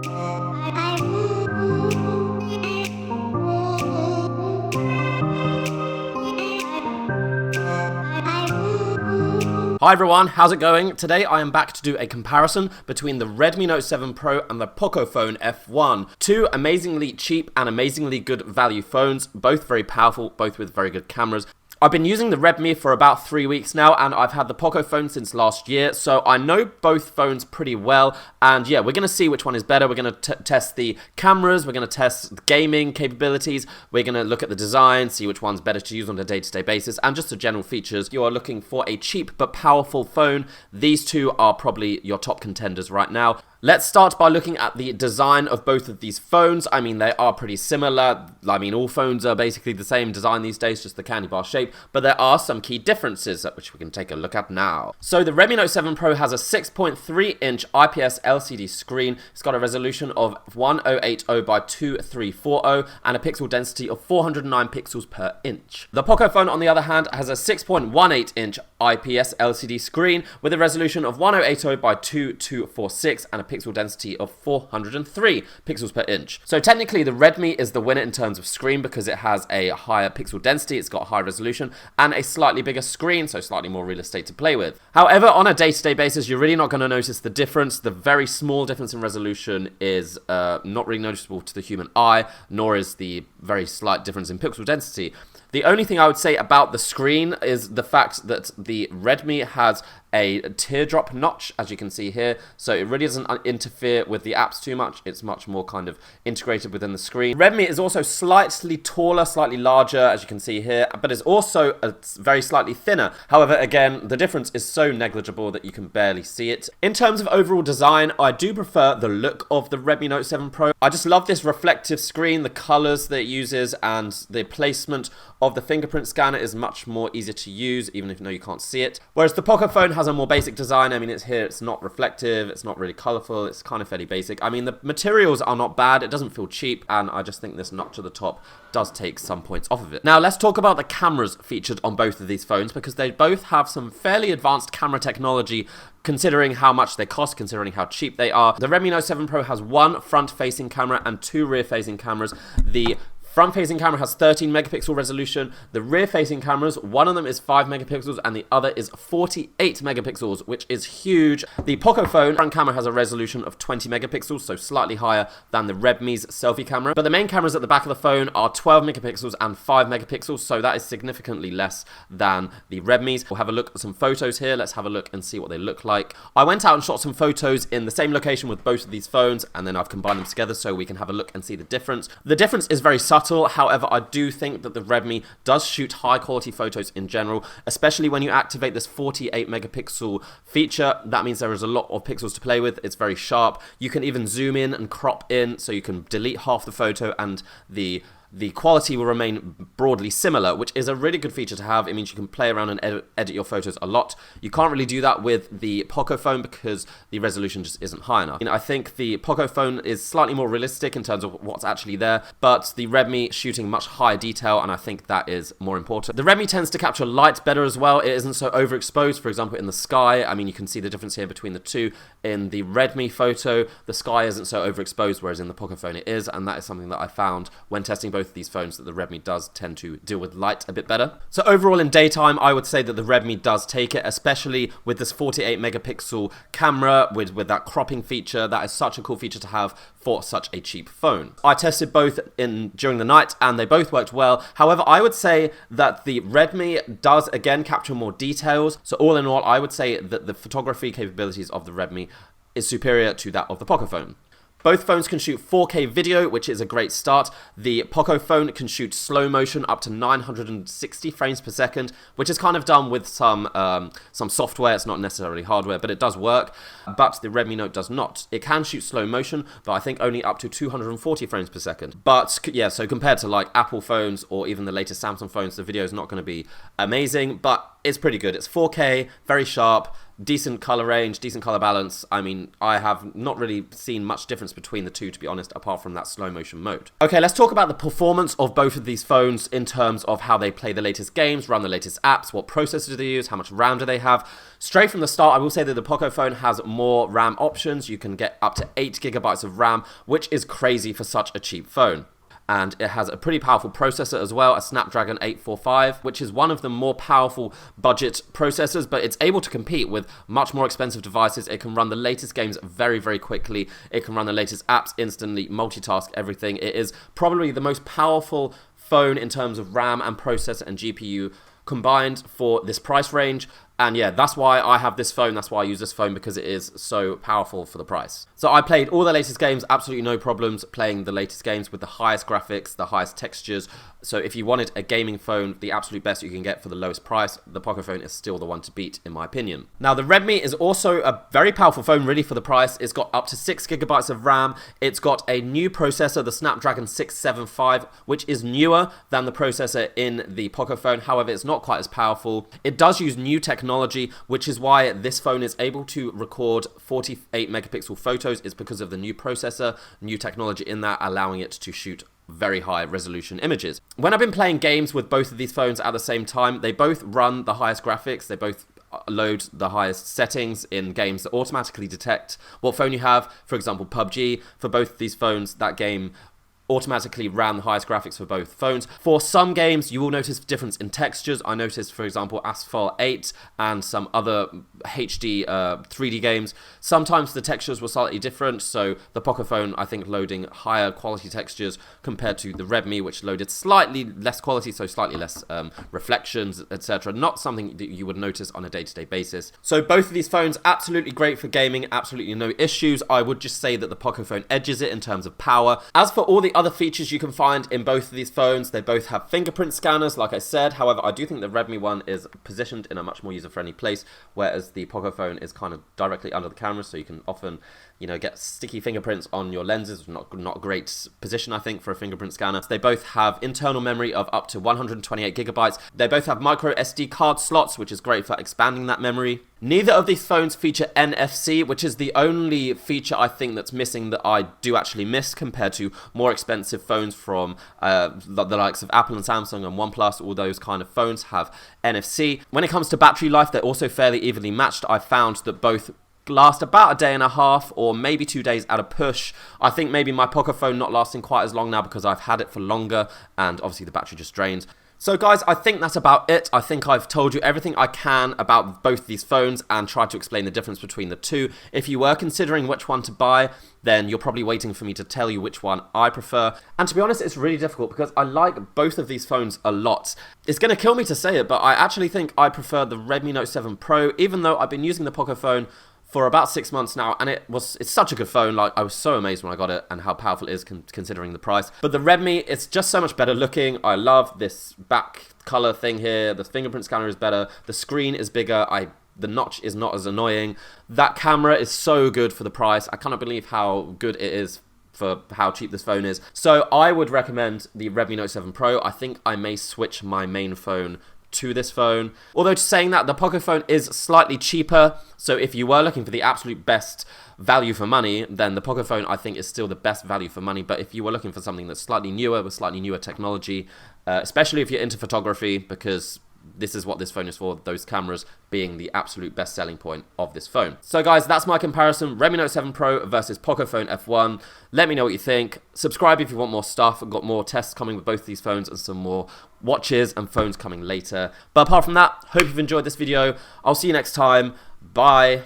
Hi everyone, how's it going? Today I am back to do a comparison between the Redmi Note 7 Pro and the Pocophone F1. Two amazingly cheap and amazingly good value phones, both very powerful, both with very good cameras. I've been using the Redmi for about 3 weeks now, and I've had the Pocophone since last year, so I know both phones pretty well, and yeah, we're going to see which one is better. We're going to test the cameras, we're going to test the gaming capabilities, we're going to look at the design, see which one's better to use on a day-to-day basis, and just the general features. You are looking for a cheap but powerful phone. These two are probably your top contenders right now. Let's start by looking at the design of both of these phones. I mean, they are pretty similar. I mean, all phones are basically the same design these days, just the candy bar shape, but there are some key differences, which we can take a look at now. So the Redmi Note 7 Pro has a 6.3-inch IPS LCD screen. It's got a resolution of 1080 by 2340 and a pixel density of 409 pixels per inch. The Pocophone, on the other hand, has a 6.18-inch IPS LCD screen with a resolution of 1080 by 2246 and a pixel density of 403 pixels per inch. So technically the Redmi is the winner in terms of screen because it has a higher pixel density, it's got high resolution, and a slightly bigger screen, so slightly more real estate to play with. However, on a day-to-day basis, you're really not going to notice the difference. The very small difference in resolution is not really noticeable to the human eye, nor is the very slight difference in pixel density. The only thing I would say about the screen is the fact that the Redmi has a teardrop notch, as you can see here, so it really doesn't interfere with the apps too much. It's much more kind of integrated within the screen. Redmi is also slightly taller, slightly larger, as you can see here, but is also very slightly thinner. However, again, the difference is so negligible that you can barely see it. In terms of overall design, I do prefer the look of the Redmi Note 7 Pro. I just love this reflective screen, the colors that it uses, and the placement of the fingerprint scanner is much more easier to use, even if you can't see it. Whereas the Pocophone has a more basic design. I mean, it's not reflective, it's not really colorful, it's kind of fairly basic. I mean, the materials are not bad, it doesn't feel cheap, and I just think this notch at the top does take some points off of it. Now, let's talk about the cameras featured on both of these phones, because they both have some fairly advanced camera technology, considering how much they cost, considering how cheap they are. The Redmi Note 7 Pro has one front-facing camera and two rear-facing cameras. The front-facing camera has 13 megapixel resolution. The rear-facing cameras, one of them is 5 megapixels and the other is 48 megapixels, which is huge. The Pocophone front camera has a resolution of 20 megapixels, so slightly higher than the Redmi's selfie camera. But the main cameras at the back of the phone are 12 megapixels and 5 megapixels, so that is significantly less than the Redmi's. We'll have a look at some photos here. Let's have a look and see what they look like. I went out and shot some photos in the same location with both of these phones, and then I've combined them together so we can have a look and see the difference. The difference is very subtle. However, I do think that the Redmi does shoot high quality photos in general, especially when you activate this 48 megapixel feature. That means there is a lot of pixels to play with. It's very sharp. You can even zoom in and crop in, so you can delete half the photo and the quality will remain broadly similar, which is a really good feature to have. It means you can play around and edit your photos a lot. You can't really do that with the Pocophone because the resolution just isn't high enough. I think the Pocophone is slightly more realistic in terms of what's actually there, but the Redmi shooting much higher detail, and I think that is more important. The Redmi tends to capture light better as well. It isn't so overexposed, for example, in the sky. I mean, you can see the difference here between the two. In the Redmi photo, the sky isn't so overexposed, whereas in the Pocophone it is, and that is something that I found when testing both of these phones, that the Redmi does tend to deal with light a bit better. So overall in daytime, I would say that the Redmi does take it, especially with this 48 megapixel camera with that cropping feature. That is such a cool feature to have for such a cheap phone. I tested both during the night and they both worked well. However, I would say that the Redmi does again capture more details. So all in all, I would say that the photography capabilities of the Redmi is superior to that of the Pocophone. Both phones can shoot 4K video, which is a great start. The Pocophone can shoot slow motion up to 960 frames per second, which is kind of done with some software. It's not necessarily hardware, but it does work. But the Redmi Note does not. It can shoot slow motion, but I think only up to 240 frames per second. But yeah, so compared to like Apple phones or even the latest Samsung phones, the video is not going to be amazing, but it's pretty good. It's 4K, very sharp, decent color range, decent color balance. I mean, I have not really seen much difference between the two, to be honest, apart from that slow motion mode. Okay, let's talk about the performance of both of these phones in terms of how they play the latest games, run the latest apps, what processor do they use, how much RAM do they have. Straight from the start, I will say that the Pocophone has more RAM options. You can get up to 8 gigabytes of RAM, which is crazy for such a cheap phone. And it has a pretty powerful processor as well, a Snapdragon 845, which is one of the more powerful budget processors, but it's able to compete with much more expensive devices. It can run the latest games very, very quickly. It can run the latest apps instantly, multitask everything. It is probably the most powerful phone in terms of RAM and processor and GPU combined for this price range. And yeah, that's why I have this phone, that's why I use this phone, because it is so powerful for the price. So I played all the latest games, absolutely no problems playing the latest games with the highest graphics, the highest textures. So if you wanted a gaming phone, the absolute best you can get for the lowest price, the Pocophone is still the one to beat, in my opinion. Now, the Redmi is also a very powerful phone, really, for the price. It's got up to 6 gigabytes of RAM. It's got a new processor, the Snapdragon 675, which is newer than the processor in the Pocophone. However, it's not quite as powerful. It does use new technology, which is why this phone is able to record 48 megapixel photos. It's because of the new processor, new technology in that, allowing it to shoot very high resolution images. When I've been playing games with both of these phones at the same time, they both run the highest graphics, they both load the highest settings in games that automatically detect what phone you have. For example, PUBG, for both of these phones, that game automatically ran the highest graphics for both phones. For some games, you will notice a difference in textures. I noticed, for example, Asphalt 8 and some other HD 3D games. Sometimes the textures were slightly different, so the Pocophone, I think, loading higher quality textures compared to the Redmi, which loaded slightly less quality, so slightly less reflections, etc. Not something that you would notice on a day-to-day basis. So both of these phones, absolutely great for gaming, absolutely no issues. I would just say that the Pocophone edges it in terms of power. As for all the other features you can find in both of these phones, they both have fingerprint scanners, like I said. However, I do think the Redmi one is positioned in a much more user-friendly place, whereas the Pocophone is kind of directly under the camera, so you can often, you know, get sticky fingerprints on your lenses. Not a great position, I think, for a fingerprint scanner. They both have internal memory of up to 128 gigabytes. They both have micro SD card slots, which is great for expanding that memory. Neither of these phones feature NFC, which is the only feature I think that's missing that I do actually miss compared to more expensive phones from the likes of Apple and Samsung and OnePlus. All those kind of phones have NFC. When it comes to battery life, they're also fairly evenly matched. I found that both last about a day and a half or maybe 2 days at a push. I think maybe my Pocophone not lasting quite as long now because I've had it for longer and obviously the battery just drains. So guys, I think that's about it. I think I've told you everything I can about both these phones and tried to explain the difference between the two. If you were considering which one to buy, then you're probably waiting for me to tell you which one I prefer. And to be honest, it's really difficult because I like both of these phones a lot. It's going to kill me to say it, but I actually think I prefer the Redmi Note 7 Pro, even though I've been using the Pocophone for about 6 months now, and it's such a good phone. Like, I was so amazed when I got it and how powerful it is considering the price. But the Redmi, it's just so much better looking. I love this back color thing here. The fingerprint scanner is better. The screen is bigger. The notch is not as annoying. That camera is so good for the price. I cannot believe how good it is for how cheap this phone is. So I would recommend the Redmi Note 7 Pro. I think I may switch my main phone to this phone. Although, saying that, the Pocophone is slightly cheaper, so if you were looking for the absolute best value for money, then the Pocophone, I think, is still the best value for money. But if you were looking for something that's slightly newer, with slightly newer technology, especially if you're into photography, because this is what this phone is for, those cameras being the absolute best selling point of this phone. So guys, that's my comparison, Redmi Note 7 Pro versus Pocophone F1. Let me know what you think. Subscribe if you want more stuff. I've got more tests coming with both these phones and some more watches and phones coming later. But apart from that, hope you've enjoyed this video. I'll see you next time. Bye.